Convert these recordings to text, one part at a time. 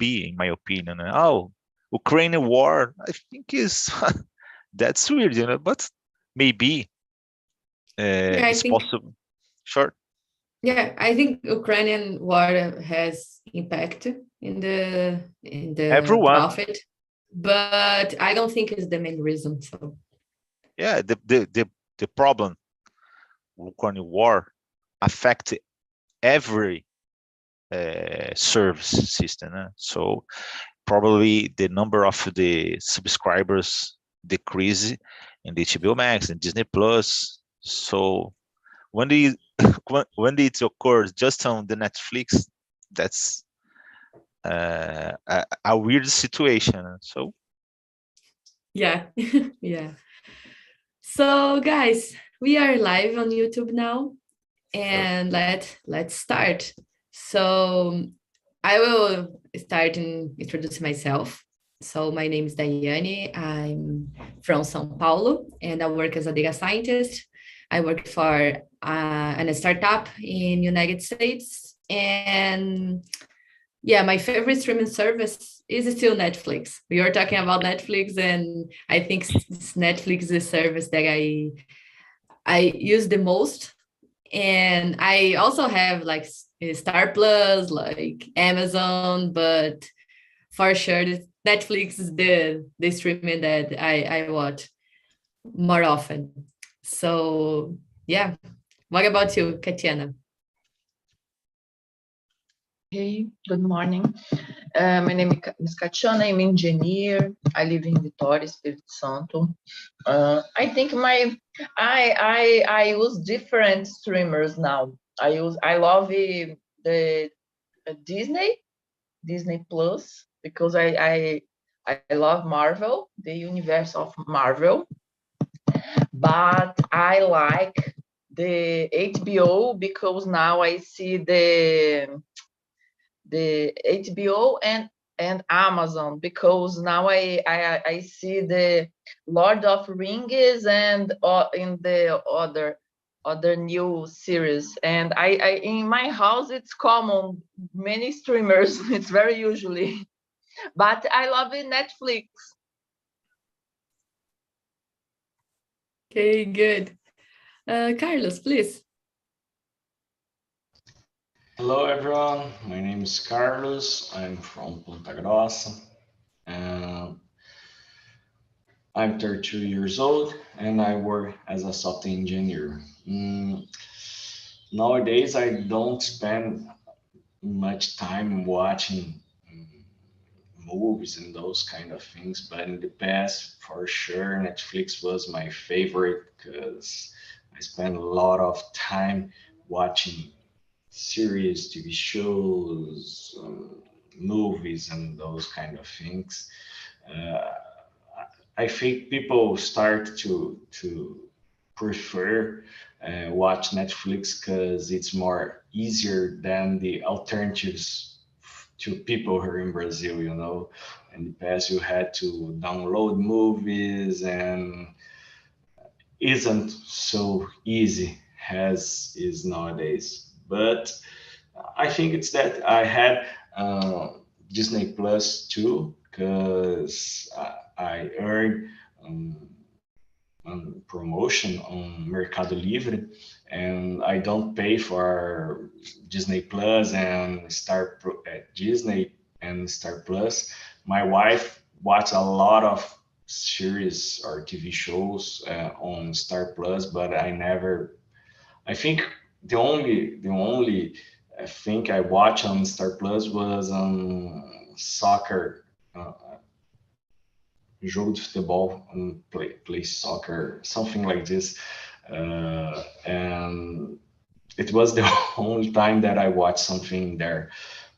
be, in my opinion. Oh, Ukrainian war, I think is that's weird, but maybe Yeah, I it's think possible. Sure. yeah, I think Ukrainian war has impact in the Everyone, profit, but I don't think it's the main reason. So yeah, the problem, Ukrainian war affect every service system. So probably the number of the subscribers decrease in the HBO Max and Disney Plus. So when the when it occurs just on the Netflix, that's a weird situation. So yeah, yeah. So guys, we are live on YouTube now, sure. and let's start. So I will start and introduce myself. So my name is Daiane. I'm from São Paulo, and I work as a data scientist. I work for a startup in United States, and yeah, my favorite streaming service is still Netflix. We were talking about Netflix, and I think Netflix is the service that I use the most. And I also have like Star Plus, like Amazon, but for sure Netflix is the streaming that I watch more often. So yeah. What about you, Katiana? Hey, good morning. My name is Katiana. I'm an engineer. I live in Vitória, Espírito Santo. I think I use different streamers now. I love the Disney Plus, because I love Marvel, the universe of Marvel. But I like the HBO because now I see the HBO and Amazon, because now I see the Lord of Rings and in the other new series. And I in my house it's common, many streamers. It's very usually, but I love it, Netflix. Okay, good. Carlos, please. Hello everyone, my name is Carlos. I'm from Ponta Grossa. I'm 32 years old and I work as a software engineer. Nowadays, I don't spend much time watching movies and those kind of things, but in the past, for sure, Netflix was my favorite because I spent a lot of time watching series, TV shows, movies, and those kind of things. Uh, I think people start to prefer watch Netflix because it's more easier than the alternatives to people here in Brazil. In the past you had to download movies and isn't so easy as is nowadays. But I think it's that I had Disney Plus too, because I earned promotion on Mercado Livre, and I don't pay for Disney Plus and Disney and Star Plus. My wife watched a lot of series or TV shows on Star Plus, but I never. I think the only thing I watched on Star Plus was soccer. Jogo de futebol, play soccer, something like this. And it was the only time that I watched something there.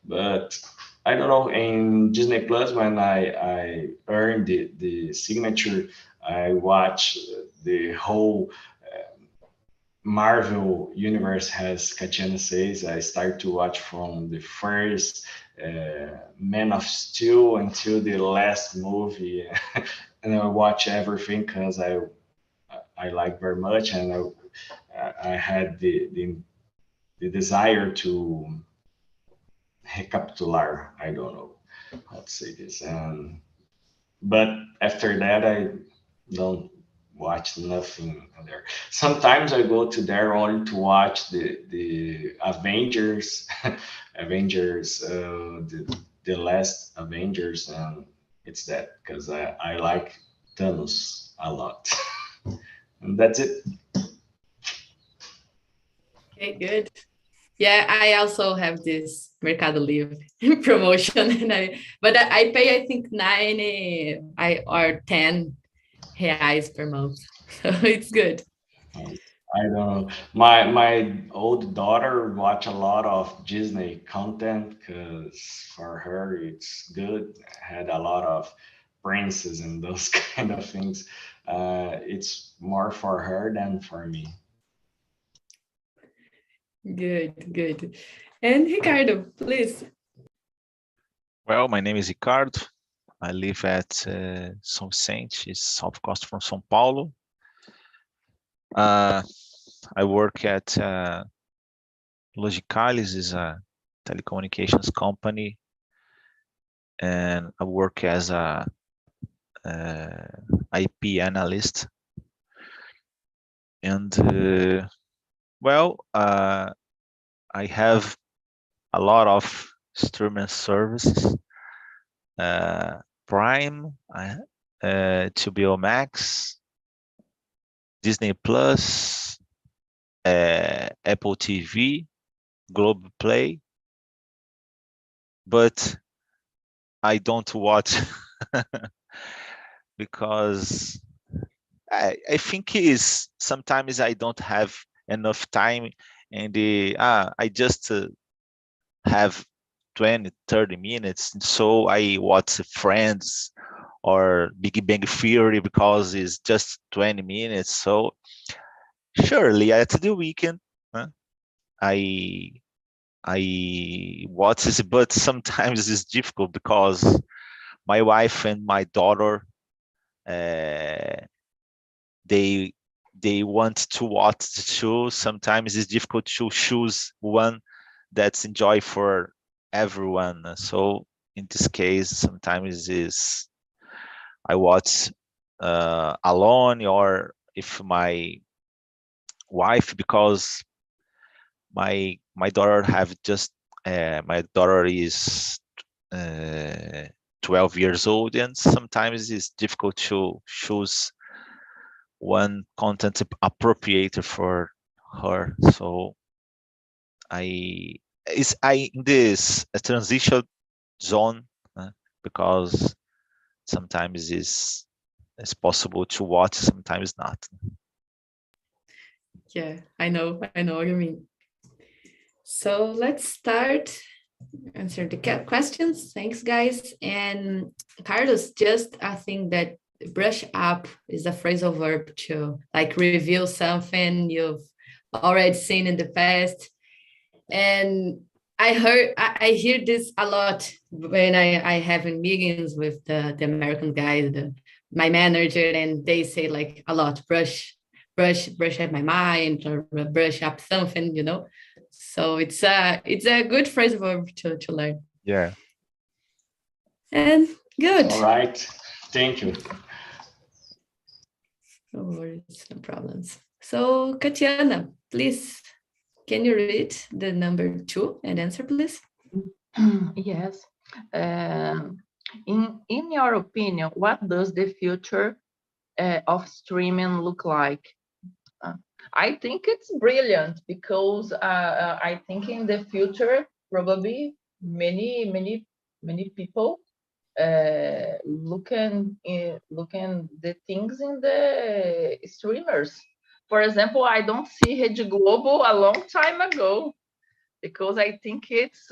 But I don't know, in Disney Plus, when I earned the signature, I watch the whole Marvel universe, as Katiana says. I start to watch from the first Man of Steel until the last movie, and I watch everything because I like very much, and I had the desire to recapitular. I don't know. how to say this. But after that, I don't watch nothing there. Sometimes I go to there only to watch the Avengers, Avengers, the last Avengers, and it's that because I like Thanos a lot. And that's it. Okay, good. Yeah, I also have this Mercado Libre promotion, but I pay, I think, 90 or 10 reais per month. So it's good. I don't know. My old daughter watch a lot of Disney content because for her it's good. Had a lot of princes and those kind of things. It's more for her than for me. Good, good. And Ricardo, please. Well, my name is Ricardo. I live at São Vicente, it's south coast from São Paulo. I work at Logicalis, is a telecommunications company, and I work as a IP analyst. And well, I have a lot of streaming services. Prime, HBO Max, Disney Plus, Apple TV, Globe Play, but I don't watch because I think is sometimes I don't have enough time, and I just have 20, 30 minutes, so I watch Friends or Big Bang Theory because it's just 20 minutes. So surely at the weekend, I watch it, but sometimes it's difficult because my wife and my daughter they want to watch the show. Sometimes it's difficult to choose one that's enjoy for everyone. So in this case, sometimes is I watch alone or if my wife, because my daughter have just my daughter is 12 years old, and sometimes it's difficult to choose one content appropriate for her. So I in this transition zone because sometimes it's possible to watch, sometimes not. Yeah, I know what you mean. So let's start answer the questions. Thanks, guys. And Carlos, just I think that brush up is a phrasal verb to like review something you've already seen in the past. And I hear this a lot when I have in meetings with the American guys, my manager, and they say like a lot, brush up my mind or brush up something, So it's a good phrase verb to learn. Yeah. And good. All right. Thank you. No worries, no problems. So Katiana, please, can you read the number 2 and answer, please? Yes. In your opinion, what does the future of streaming look like? I think it's brilliant because I think in the future probably many people looking the things in the streamers. For example, I don't see Rede Globo a long time ago because I think it's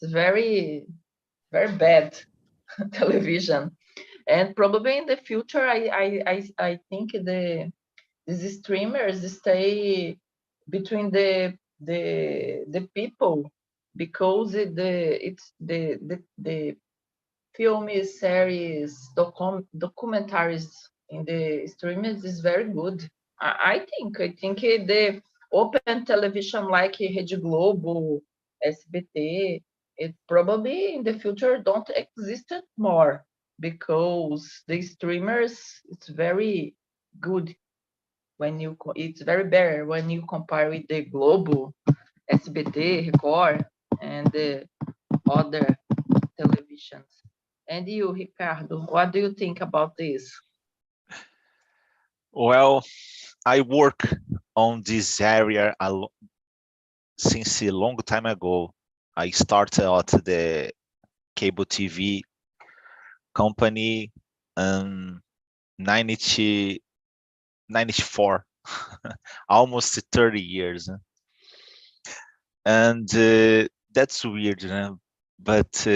very bad television. And probably in the future, I think these streamers stay between the people because it's the film series documentaries in the streamers is very good. I think the open television like Rede Globo SBT, it probably in the future don't exist more because the streamers, it's very good when it's very better when you compare with the Globo, SBT, Record, and the other televisions. And you, Ricardo, what do you think about this? Well, I work on this area since a long time ago. I started at the cable TV company in 94, almost 30 years. And that's weird, but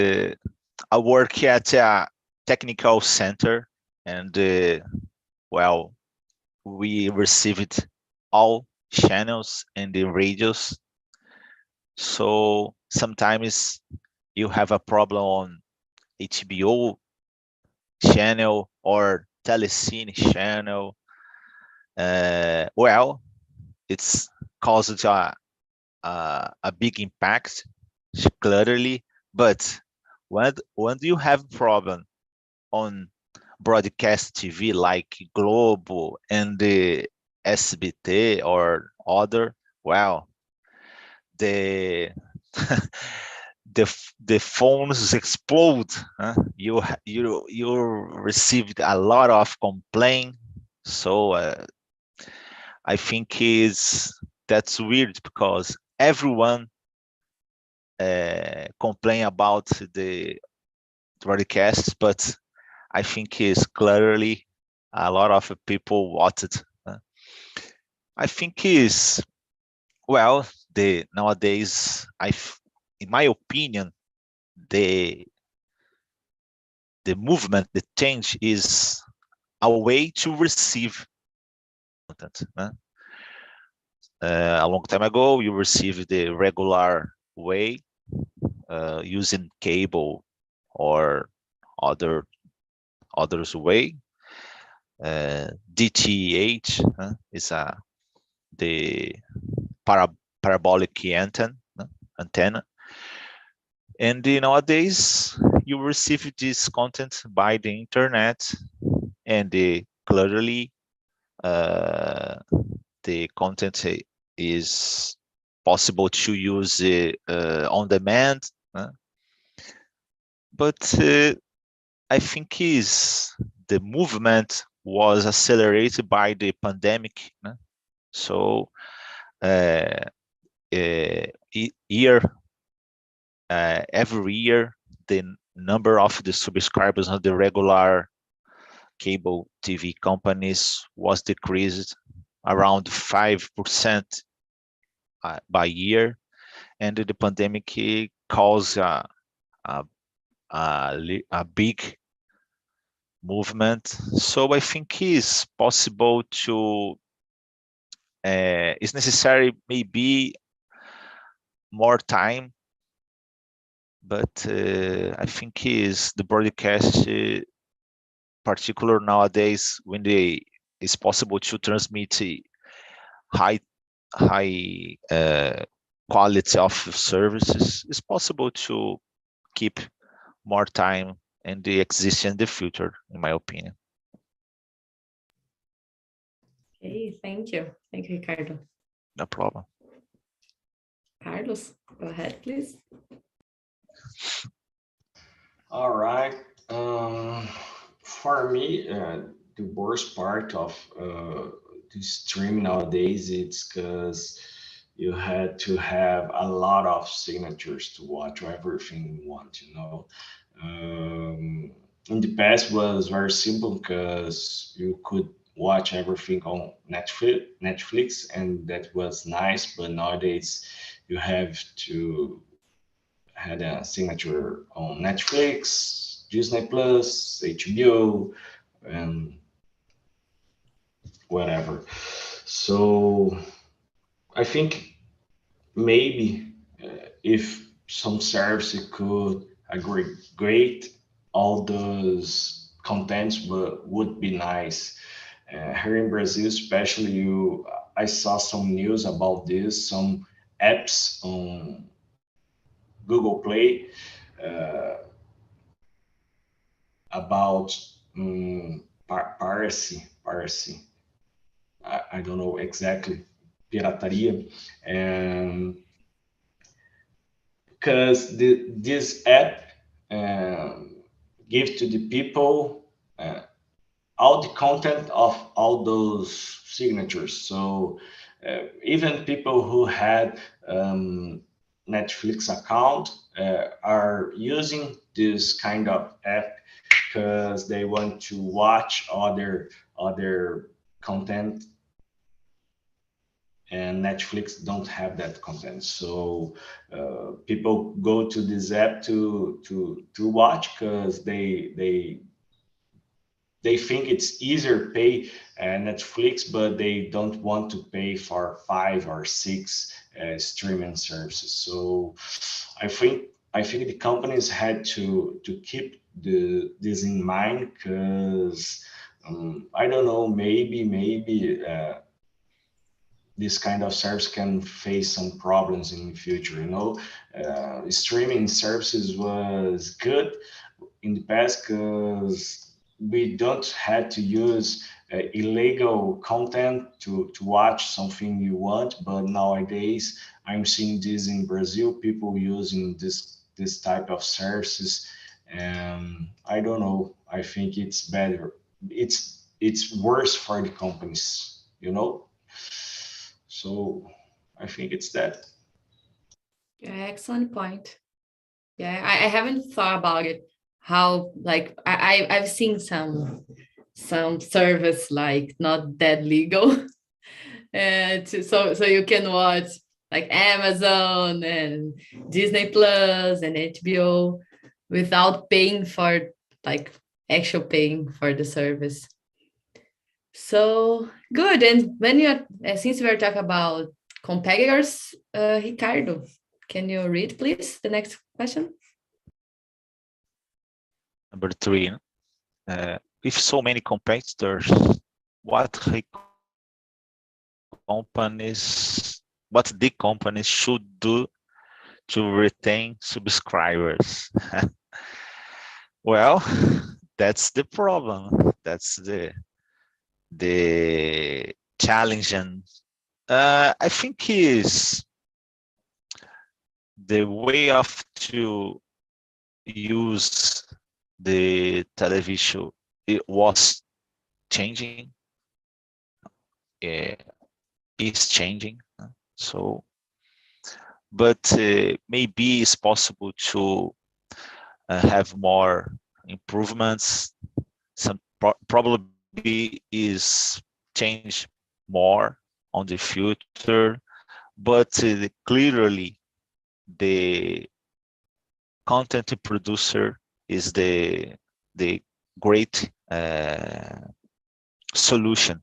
I work at a technical center, and well, we received all channels and the radios. So sometimes you have a problem on HBO channel or Telecine channel. Well, it's caused a big impact, clearly. But when you have problem on broadcast TV like Globo and the SBT or other, well, the the phones explode. You received a lot of complaint. So I think that's weird because everyone complain about the broadcast, but I think is clearly a lot of people wanted. I think is well, the nowadays in my opinion, the movement, the change is a way to receive content. A long time ago, you received the regular way using cable or others way. DTH is the parabolic antenna. And nowadays, you receive this content by the internet, and clearly the content is possible to use on demand. But I think the movement was accelerated by the pandemic. So every year, the number of the subscribers on the regular cable TV companies was decreased around 5% by year, and the pandemic caused a big movement. So I think it's possible to it's necessary maybe more time, but I think is the broadcast particular nowadays when it's possible to transmit high quality of services, it's possible to keep more time and they exist in the future, in my opinion. Okay, thank you. Thank you, Ricardo. No problem. Carlos, go ahead, please. All right. For me, the worst part of the stream nowadays, it's because you had to have a lot of signatures to watch everything you want, you know. In the past was very simple because you could watch everything on Netflix, and that was nice. But nowadays, you have to had a signature on Netflix, Disney Plus, HBO, and whatever. So I think maybe if some service could aggregate all those contents would be nice. Here in Brazil, especially, I saw some news about this. Some apps on Google Play about piracy. I don't know exactly, pirataria, and because this app gives to the people all the content of all those signatures. So even people who had Netflix account are using this kind of app because they want to watch other content, and Netflix don't have that content. So people go to this app to watch because they think it's easier pay Netflix, but they don't want to pay for 5 or 6 streaming services. So I think the companies had to keep this in mind, because I don't know, maybe this kind of service can face some problems in the future. Streaming services was good in the past because we don't had to use illegal content to watch something you want. But nowadays I'm seeing this in Brazil, people using this type of services, and I don't know, I think it's better, it's worse for the companies. So I think it's that. Yeah, excellent point. Yeah, I haven't thought about it. How, like, I've seen some service like not that legal, and so you can watch like Amazon and Disney Plus and HBO without paying for, like, actual paying for the service. So good. And when you're since we are talking about competitors, Ricardo, can you read please the next question? Number 3. With so many competitors, what the companies should do to retain subscribers? Well, that's the problem. That's the challenge, and I think is the way of to use the television. It was changing, is changing. So, but maybe it's possible to have more improvements. Some probably is change more on the future, but clearly the content producer is the great solution.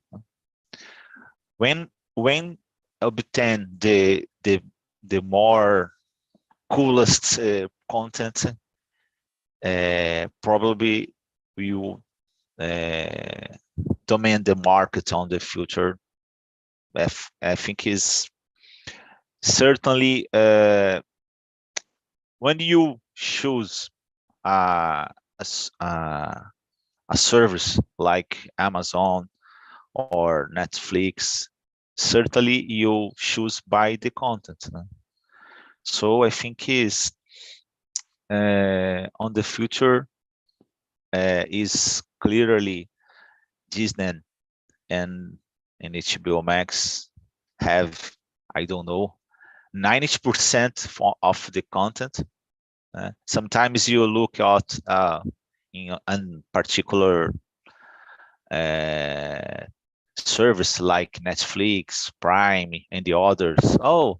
When obtain the more coolest content, probably we will domain the market on the future. I think is certainly when you choose a service like Amazon or Netflix, certainly you choose by the content. So I think is on the future is clearly Disney and HBO Max have, I don't know, 90% of the content. Sometimes you look at in a particular service like Netflix, Prime, and the others. Oh,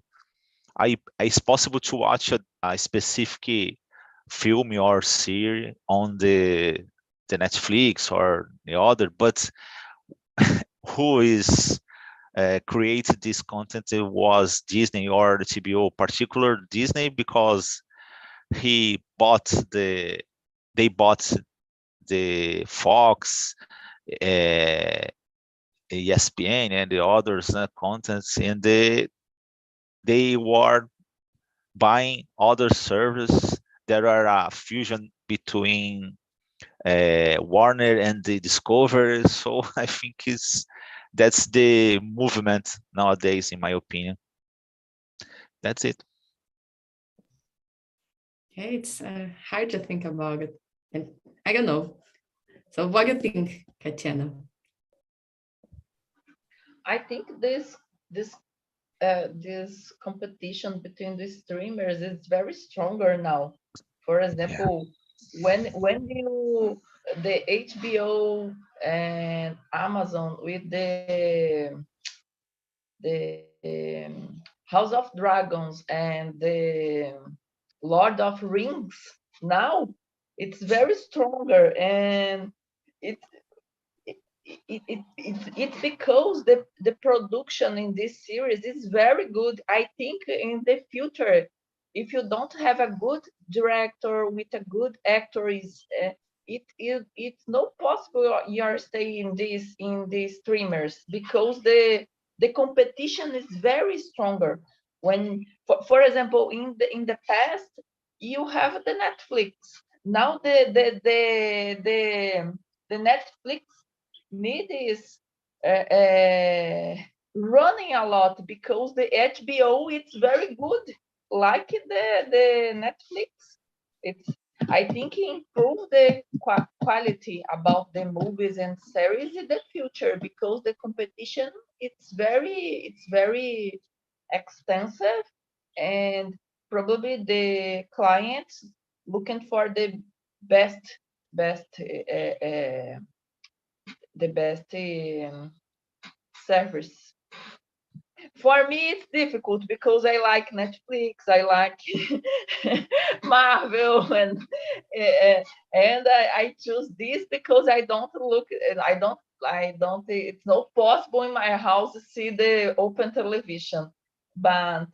it's possible to watch a specific film or series on the Netflix or the other, but who is created this content? It was Disney or the TBO, particular Disney, because they bought the Fox, ESPN, and the others contents, and they were buying other services. There are a fusion between Warner and the Discovery. So I think that's the movement nowadays, in my opinion. That's it. Okay, it's hard to think about it. And I don't know. So what do you think, Katiana? I think this competition between the streamers is very stronger now. For example, when the HBO and Amazon with the House of Dragons and the Lord of Rings, now it's very stronger, and it it's because the production in this series is very good. I think in the future, if you don't have a good director with a good actor, it's not possible you're staying in these streamers, because the competition is very stronger. When, for example, in the past, you have the Netflix. Now the Netflix need is running a lot, because the HBO it's very good, like the Netflix. It's, I think, improve the quality about the movies and series in the future, because the competition it's very extensive, and probably the clients looking for the best the best service. For me, it's difficult because I like Netflix, I like Marvel, and I choose this because I don't look, I don't. It's not possible in my house to see the open television, but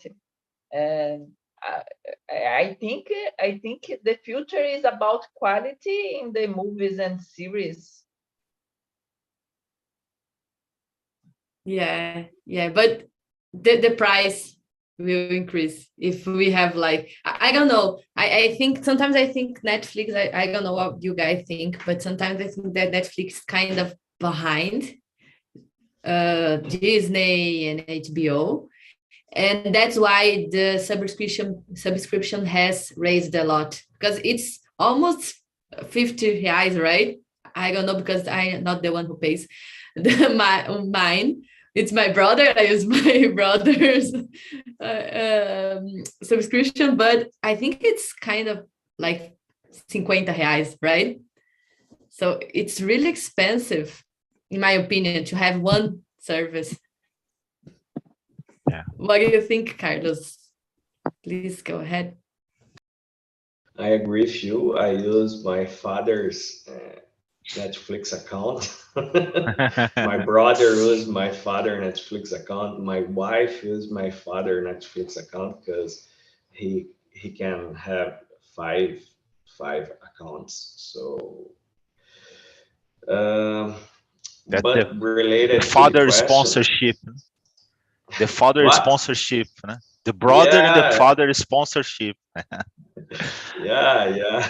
I, I think the future is about quality in the movies and series. Yeah, but the price will increase if we have like I don't know. I think sometimes I think Netflix, I don't know what you guys think, but sometimes I think that Netflix kind of behind Disney and HBO, and that's why the subscription has raised a lot, because it's almost 50 reais, right? I don't know, because I'm not the one who pays mine. It's my brother. I use my brother's subscription, but I think it's kind of like 50 reais, right? So it's really expensive, in my opinion, to have one service. Yeah. What do you think, Carlos? Please go ahead. I agree with you. I use my father's Netflix account. My brother used my father Netflix account. My wife used my father Netflix account, because he can have five accounts. So, That's but related the to the father question, sponsorship. The father what? sponsorship. The brother and the Yeah, father sponsorship. yeah,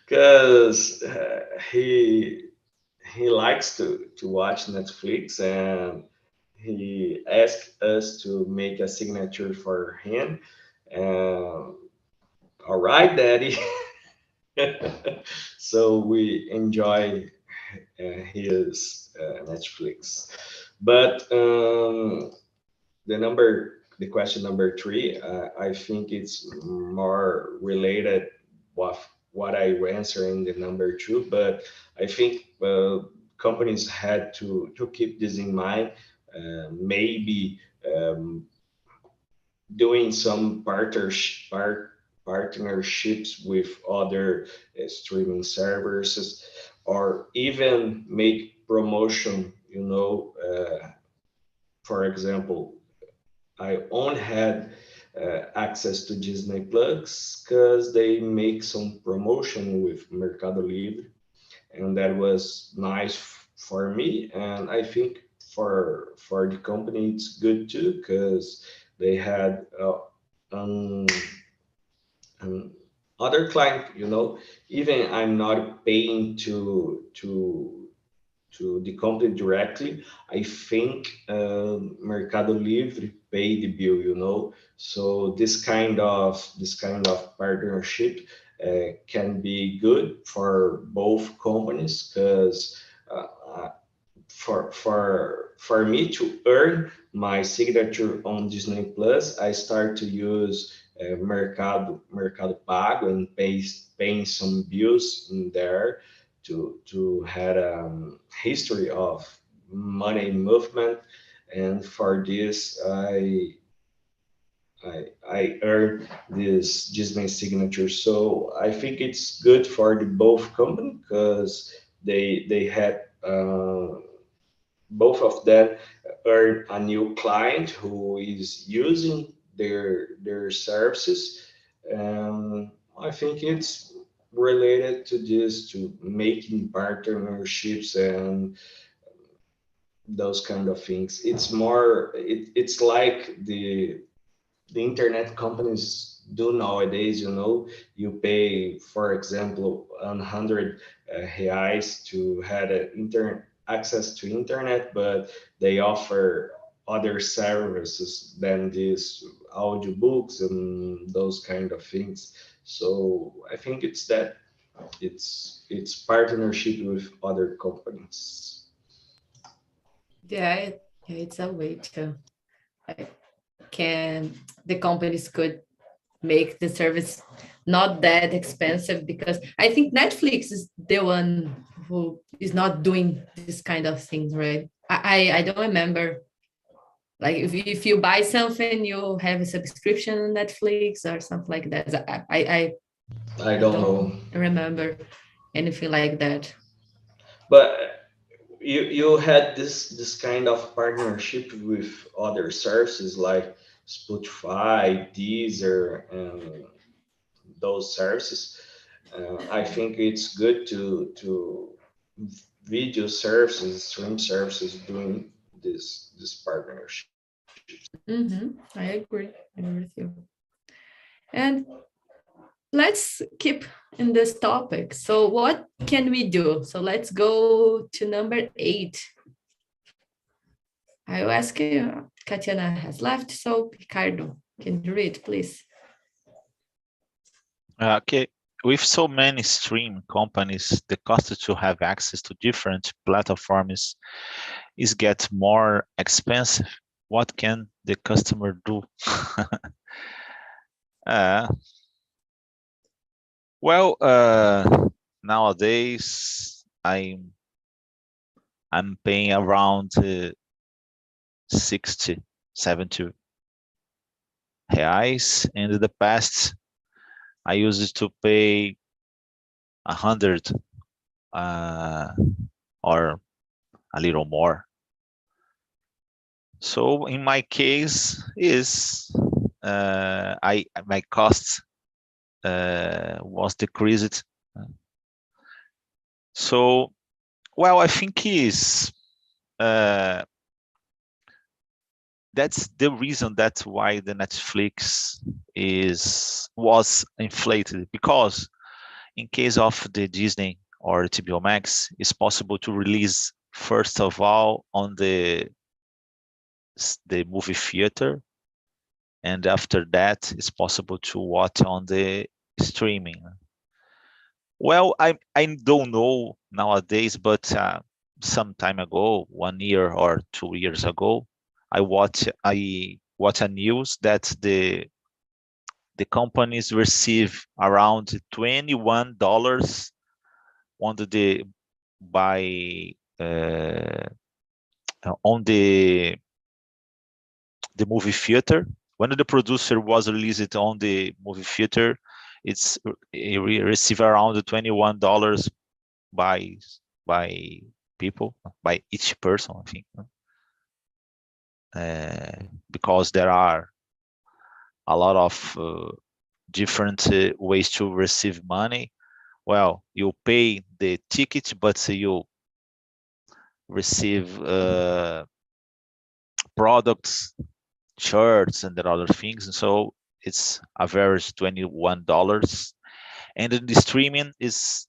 because he likes to watch Netflix, and he asked us to make a signature for him. All right, Daddy. So we enjoy his Netflix. But the question number three, I think it's more related with what I answer in the number two, but I think companies had to keep this in mind. Maybe doing some partnerships with other streaming services, or even make promotion. For example, I only had access to Disney Plus because they make some promotion with Mercado Libre, and that was nice for me. And I think for the company it's good too, because they had Other client, even I'm not paying to the company directly, I think Mercado Livre pay the bill, So this kind of partnership can be good for both companies because uh, for me to earn my signature on Disney Plus, I start to use Mercado Pago and paying some bills in there to have a history of money movement, and for this I earn this Disney signature. So I think it's good for the both company because they had. Both of them earn a new client who is using their services. I think it's related to this, to making partnerships and those kind of things. It's like the internet companies do nowadays. You pay, for example, 100 reais to have access to internet, but they offer other services than these audiobooks and those kind of things. So I think it's that it's partnership with other companies. Yeah, it's a way to like, can the companies could make the service not that expensive, because I think Netflix is the one who is not doing this kind of things, right? I don't remember, like if you buy something you have a subscription on Netflix or something like that. I I don't know, don't remember anything like that. but you had this kind of partnership with other services like Spotify, Deezer, and those services. I think it's good to video services, stream services doing this partnership. I agree with you. And let's keep in this topic. So what can we do? So let's go to number 8. I will ask you, Katiana has left, so Ricardo, can you read, please? Okay. With so many stream companies, the cost to have access to different platforms is get more expensive. What can the customer do? uh, well, nowadays I'm paying around 60, 70 reais. In the past, I used to pay 100 or a little more. So in my case, is my cost was decreased. So, well, I think is that's the reason that's why the Netflix was inflated, because in case of the Disney or HBO Max, it's possible to release first of all on the movie theater, and after that it's possible to watch on the streaming. Well, I don't know nowadays, but some time ago, 1 year or 2 years ago, I watched a news that the companies receive around $21 on the by on the movie theater. When the producer was released on the movie theater, it receive around $21 by by people, by each person, I think, because there are a lot of different ways to receive money. Well, you pay the ticket, but you receive products, shirts, and other things. And so it's average $21, and in the streaming is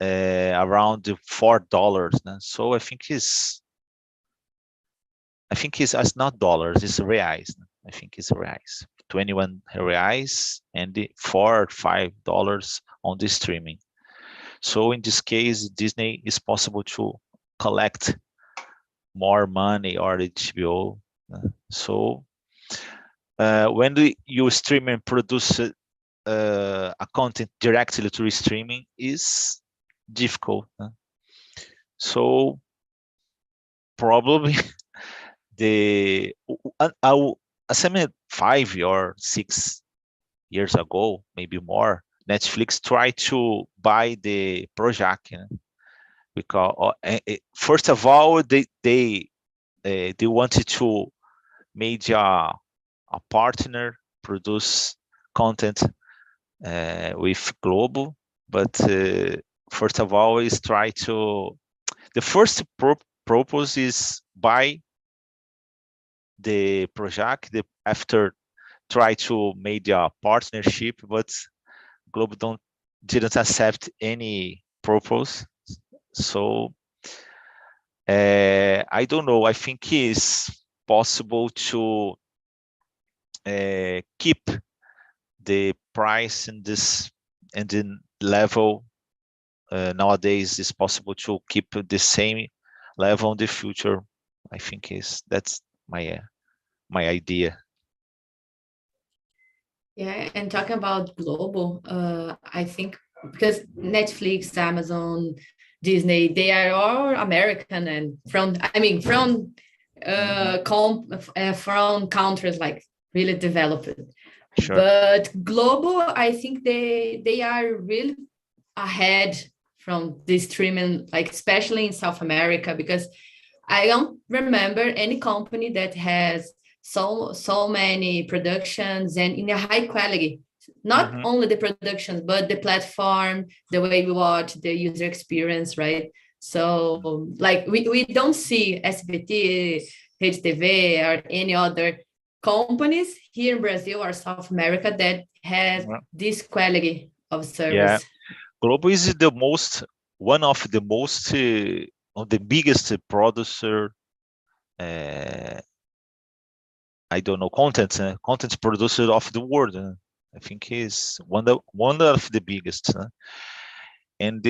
around $4. So I think it's not dollars, it's reais. I think it's reais. 21 reais and the $4 or $5 on the streaming. So in this case, Disney is possible to collect more money or HBO. So when you stream and produce a content directly through streaming is difficult. So probably I mean 5 or 6 years ago, maybe more, Netflix tried to buy the project, because first of all they wanted to make a partner produce content with Globo, but first of all is try to the first purpose is buy the project. After try to make a partnership, but Globo didn't accept any purpose. So I don't know. I think it's possible to keep the price in this and the level nowadays. Is possible to keep the same level in the future. I think that's my idea. Yeah, and talking about global, I think because Netflix, Amazon, Disney, they are all American and from countries like really developed. Sure. But global, I think they are really ahead from the streaming, like especially in South America, because I don't remember any company that has so many productions and in a high quality. Not only the productions, but the platform, the way we watch, the user experience, right? So like we don't see SBT, Rede TV, or any other companies here in Brazil or South America that has this quality of service. Yeah, Globo is one of the biggest producer. I don't know, content producer of the world. I think he's one of the biggest. And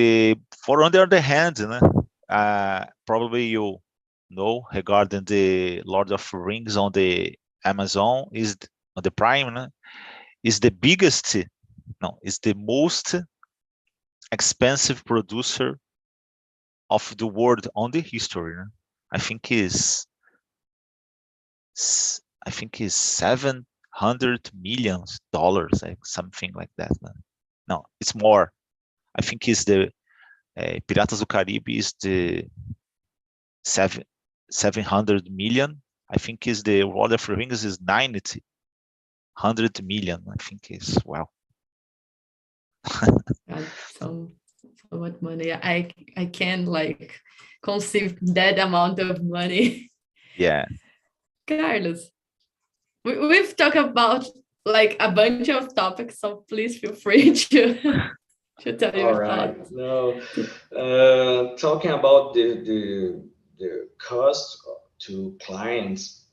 for on the other hand, probably you know regarding the Lord of the Rings on the Amazon on the Prime, is the biggest. No, is the most expensive producer of the world on the history. I think is $700 million, like something like that. No, it's more. I think is the Piratas do Caribe is the 700 million. I think is the Lord of the Rings is 100 million. I think is wow. So much money. I can like conceive that amount of money. Yeah. Carlos, we've talked about like a bunch of topics, so please feel free to tell your thoughts. No, talking about the cost to clients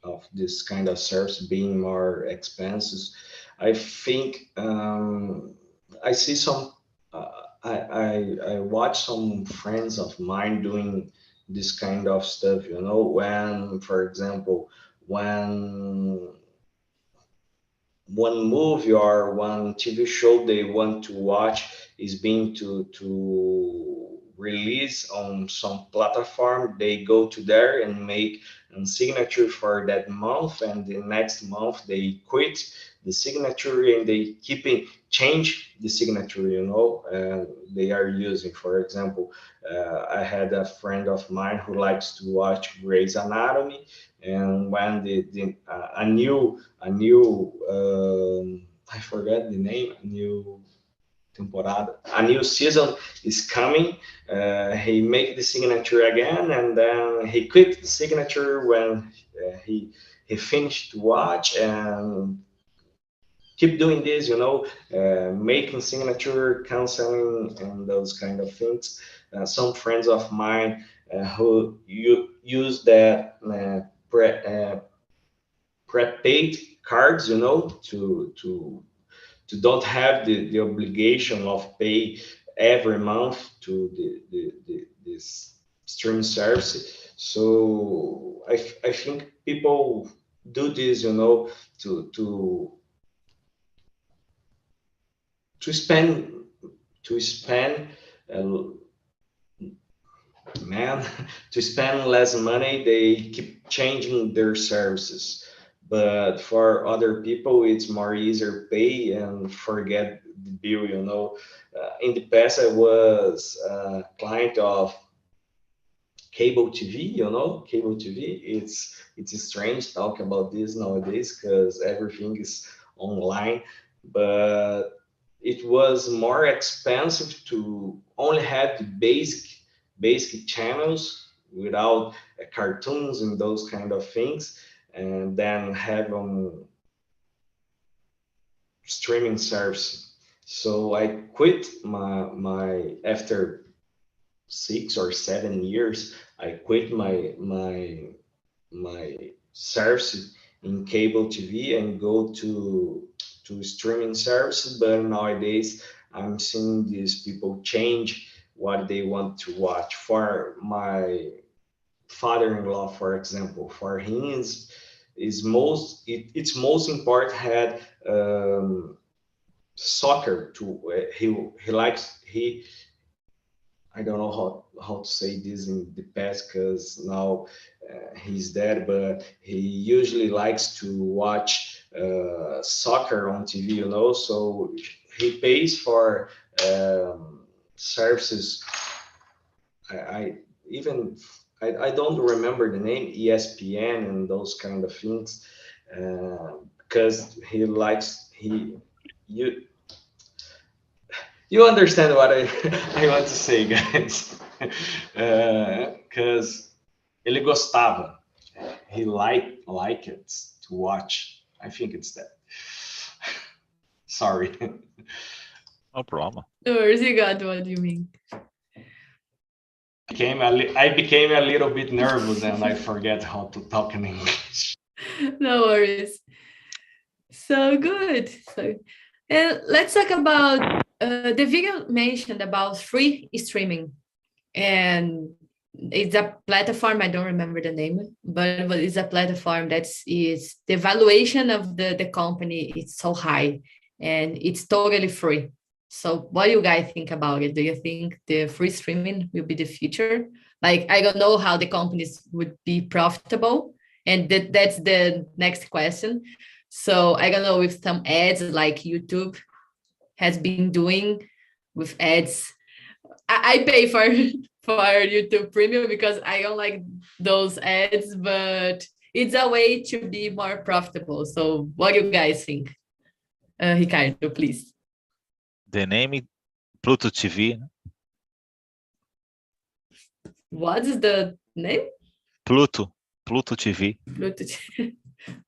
of this kind of service being more expensive, I think I see some. I watch some friends of mine doing this kind of stuff. When, for example, when one movie or one TV show they want to watch is being to release on some platform, they go to there and make a signature for that month, and the next month they quit the signature and they keeping change the signature. They are using, for example, I had a friend of mine who likes to watch Grey's Anatomy, and when a new I forget the name, a new temporada, a new season is coming. He make the signature again, and then he quit the signature when he finished to watch, and keep doing this, making signature, canceling, and those kind of things. Some friends of mine who use that prepaid cards, to don't have the obligation of pay every month to this streaming service. So I think people do this, to spend uh, man to spend less money. They keep changing their services, but for other people it's more easier pay and forget the bill. In the past I was a client of cable TV. Cable TV, it's strange talk about this nowadays because everything is online, but it was more expensive to only have the basic channels without cartoons and those kind of things, and then have streaming service. So I quit my after 6 or 7 years. I quit my service in cable TV and go to streaming services. But nowadays I'm seeing these people change what they want to watch. For my father-in-law, for example, for him it's most important had soccer to he likes he I don't know how to say this in the past because now he's dead, but he usually likes to watch soccer on TV, so he pays for services. I even I don't remember the name, ESPN and those kind of things, because he likes you you understand what I want to say, guys. Because ele gostava, he liked it to watch. I think it's that. Sorry. No problem. No worries, you got what you mean. I became a little bit nervous and I forget how to talk in English. No worries. So good. And let's talk about the video mentioned about free streaming, and it's a platform. I don't remember the name, but it's a platform that is the valuation of the company. It's so high, and it's totally free. So, what do you guys think about it? Do you think the free streaming will be the future? Like, I don't know how the companies would be profitable, and that's the next question. So, I don't know if some ads like YouTube has been doing with ads. I pay for YouTube Premium because I don't like those ads, but it's a way to be more profitable. So what do you guys think? Ricardo, please. The name is Pluto TV. What is the name? Pluto TV. Pluto.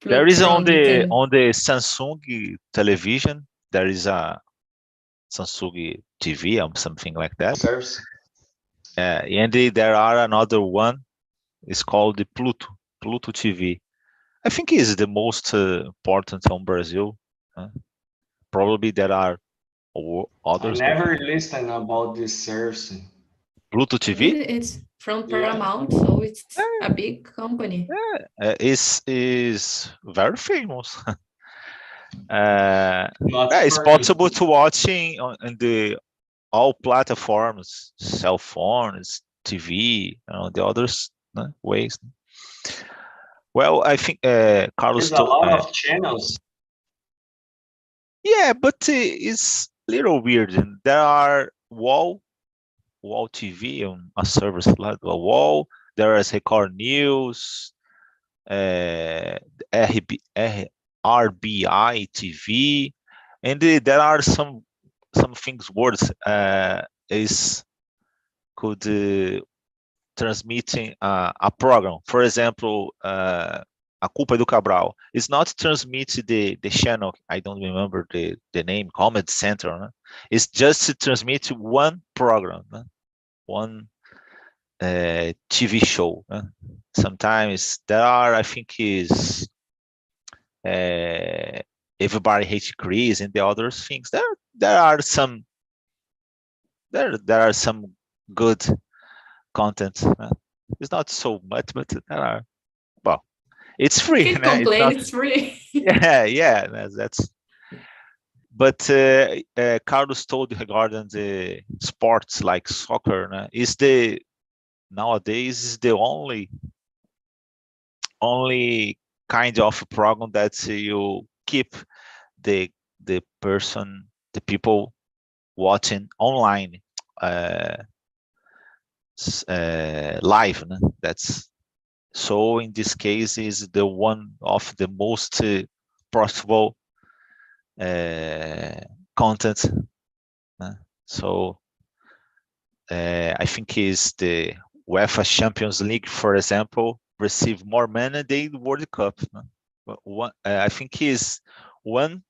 There is on the Samsung television. There is a Samsung TV or something like that. And there are another one. It's called the Pluto TV. I think it's the most important on Brazil. Probably there are others. I never listened about this service. Pluto TV? It's from Paramount, so it's a big company. Is very famous. It's possible to watch in the all platforms, cell phones, TV, the others ways. Well, I think Carlos. There's a lot of channels. Yeah, but it's a little weird. And there are wall TV on a service like a wall. There is Record News, RBI TV, and there are some things words is could transmitting a program. For example, A Culpa é do Cabral. It's not transmit the channel. I don't remember the name, Comedy Central. Né? It's just to transmit one program, né? One TV show. Né? Sometimes there are, I think, is Everybody Hates Chris and the other things. There are some good content. It's not so much, but there are. Well, it's free. Can't Né? complain, It's it's free. yeah. That's. But Carlos told regarding the sports like soccer, né? Nowadays is the only kind of program that you keep the the people watching online live. Né? That's so in this case is the one of the most profitable content. So I think is the UEFA Champions League, for example, receive more money than the World Cup. But I think is one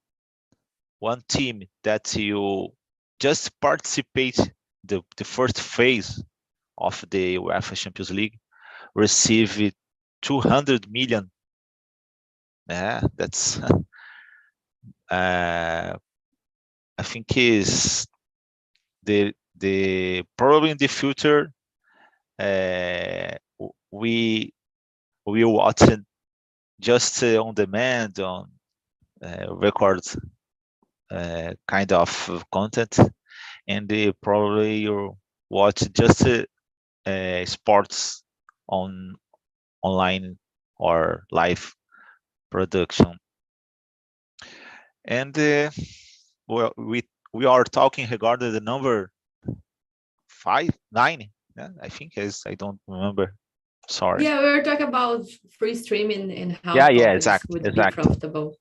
team that you just participate the first phase of the UEFA Champions League receive 200 million. Yeah, that's I think is the probably in the future we will watch it just on demand on record kind of content, and probably you watch just sports on online or live production. And well, we are talking regarding the number 9. Yeah, I think I don't remember. Sorry. Yeah, we were talking about free streaming and how Yeah, companies exactly, would be profitable.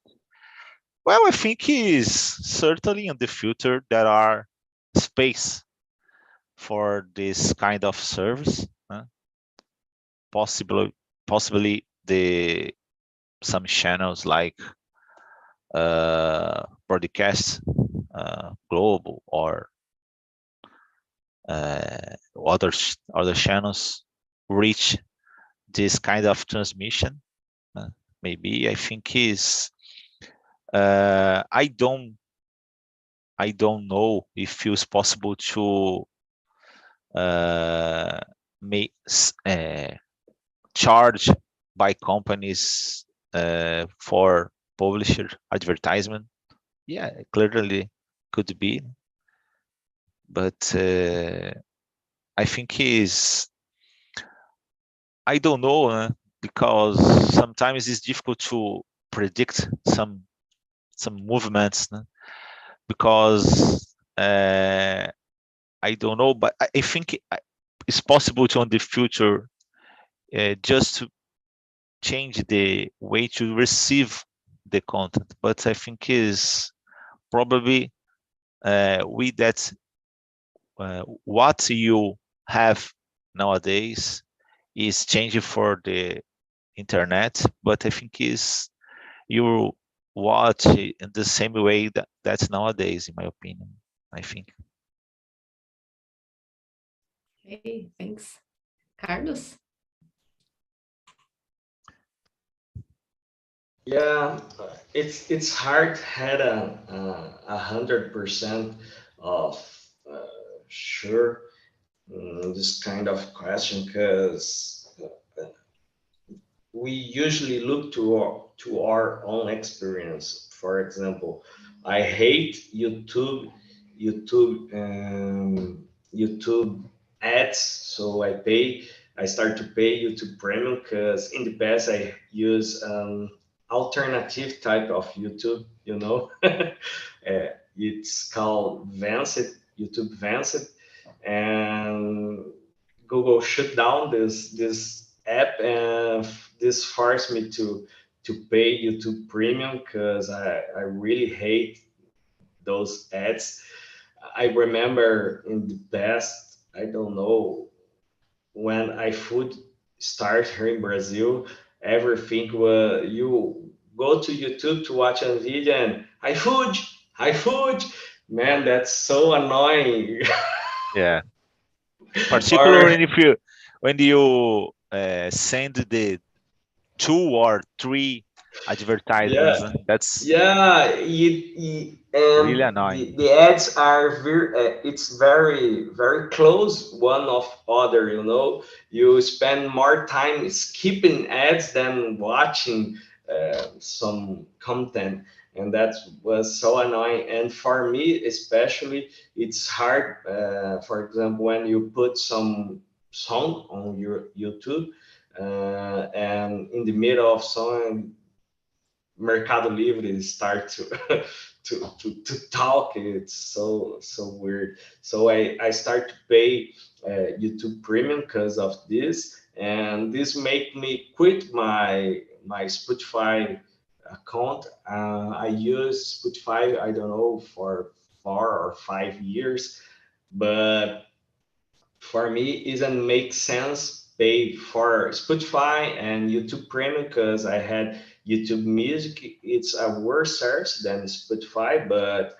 Well, I think is certainly in the future there are space for this kind of service. Possibly some channels like broadcast global or other channels reach this kind of transmission. Maybe I think is I don't know if it's possible to make charge by companies for publisher advertisement. Yeah, clearly could be, but I think I don't know because sometimes it's difficult to predict some movements because I don't know, but I think it's possible to in the future just to change the way to receive the content. But I think is probably with that what you have nowadays is changing for the internet, but I think is you watch it in the same way that's nowadays, in my opinion. I think. Okay, thanks. Carlos? Yeah, it's hard to had 100% of sure this kind of question because we usually look to our own experience. For example, I hate YouTube ads, so I start to pay YouTube Premium because in the past I use alternative type of YouTube, it's called Vanced, YouTube Vanced, and Google shut down this app, and this forced me to pay YouTube Premium because I really hate those ads. I remember in the past, I don't know, when iFood started here in Brazil, everything was you go to YouTube to watch a video and hi food, man, that's so annoying. Yeah. Or Particularly if you when you send the 2 or 3 yeah, advertisements, that's yeah, really and annoying. the ads are it's very close one of other. You spend more time skipping ads than watching some content, and that was so annoying. And for me, especially, it's hard. For example, when you put some song on your YouTube, and in the middle of song Mercado Livre start to to talk. It's so weird. So I start to pay YouTube Premium because of this, and this make me quit my Spotify account. I use Spotify, I don't know, for 4 or 5 years, but for me it doesn't make sense pay for Spotify and YouTube Premium because I had YouTube Music. It's a worse service than Spotify, but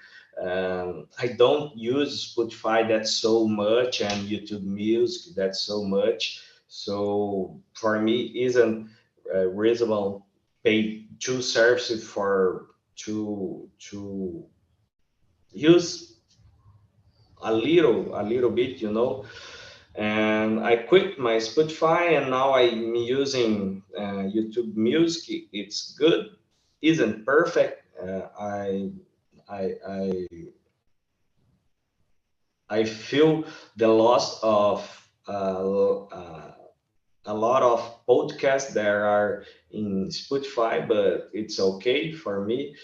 I don't use Spotify that so much and YouTube Music that so much. So for me, isn't reasonable pay two services for to use a little bit, and I quit my Spotify, and now I'm using YouTube Music. It's good, isn't perfect. I, I I feel the loss of a lot of podcasts that are in Spotify, but it's okay for me.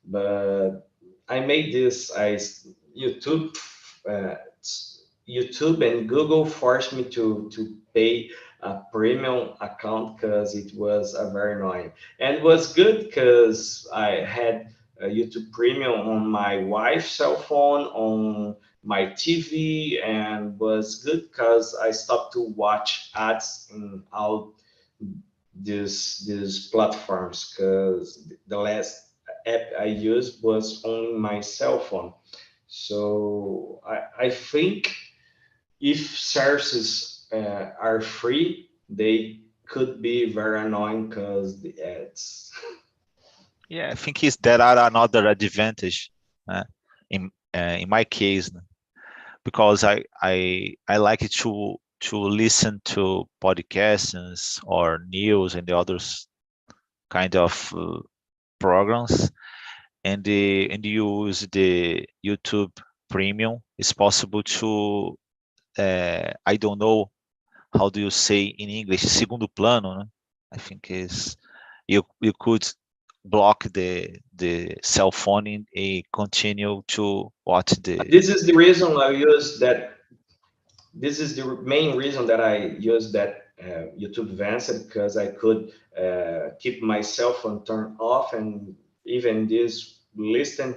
But I made this as YouTube. Uh, YouTube and Google forced me to pay a premium account because it was very annoying. And it was good because I had a YouTube Premium on my wife's cell phone, on my TV, and was good because I stopped to watch ads in all these platforms because the last app I used was on my cell phone. So I think if services are free, they could be very annoying because the ads. Yeah, I think is there are another advantage uh, in my case, because I like it to listen to podcasts or news and the others kind of programs, and use the YouTube Premium. It's possible to I don't know how do you say in English, segundo plano, né? I think is you could block the cell phone and continue to watch the. This is the reason I use that. This is the main reason that I use that YouTube Advanced because I could keep my cell phone turned off and even this listen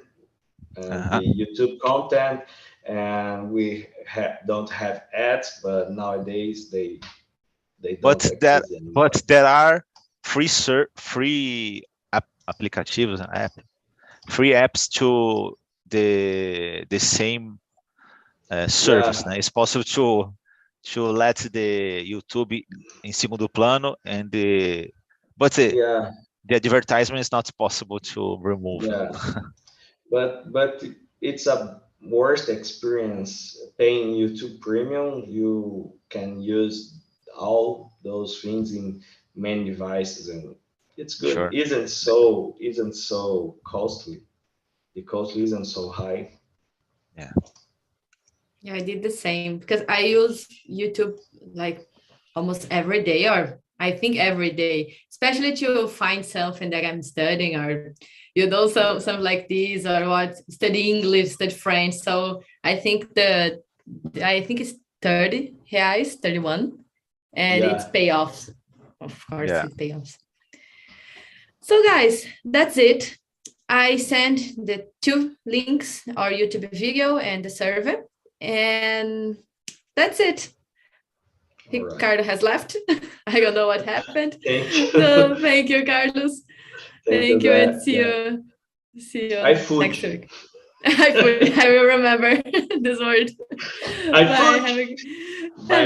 Uh-huh. the YouTube content, and we don't have ads, but nowadays they don't But there exist but anymore. there are free applications free apps to the same service, Yeah, né? It's possible to let the YouTube em segundo plano and but yeah, the advertisement is not possible to remove. yeah. But it's a worst experience paying YouTube Premium. You can use all those things in many devices, and it's good. Sure. Isn't so costly. The cost isn't so high. Yeah. Yeah, I did the same because I use YouTube like almost every day, or I think every day, especially to find something that I'm studying, or something like this, or what study English, study French. So I think it's 30 reais, 31, and it's Yeah, payoffs. Of course, Yeah. it's payoffs. So guys, that's it. I sent the 2 links, our YouTube video and the survey, and that's it. right. Ricardo has left. I don't know what happened. Thank you. So thank you, Carlos. Thank you, and see Yeah. you iFood. next week. I will remember this word. iFood. Bye. Bye.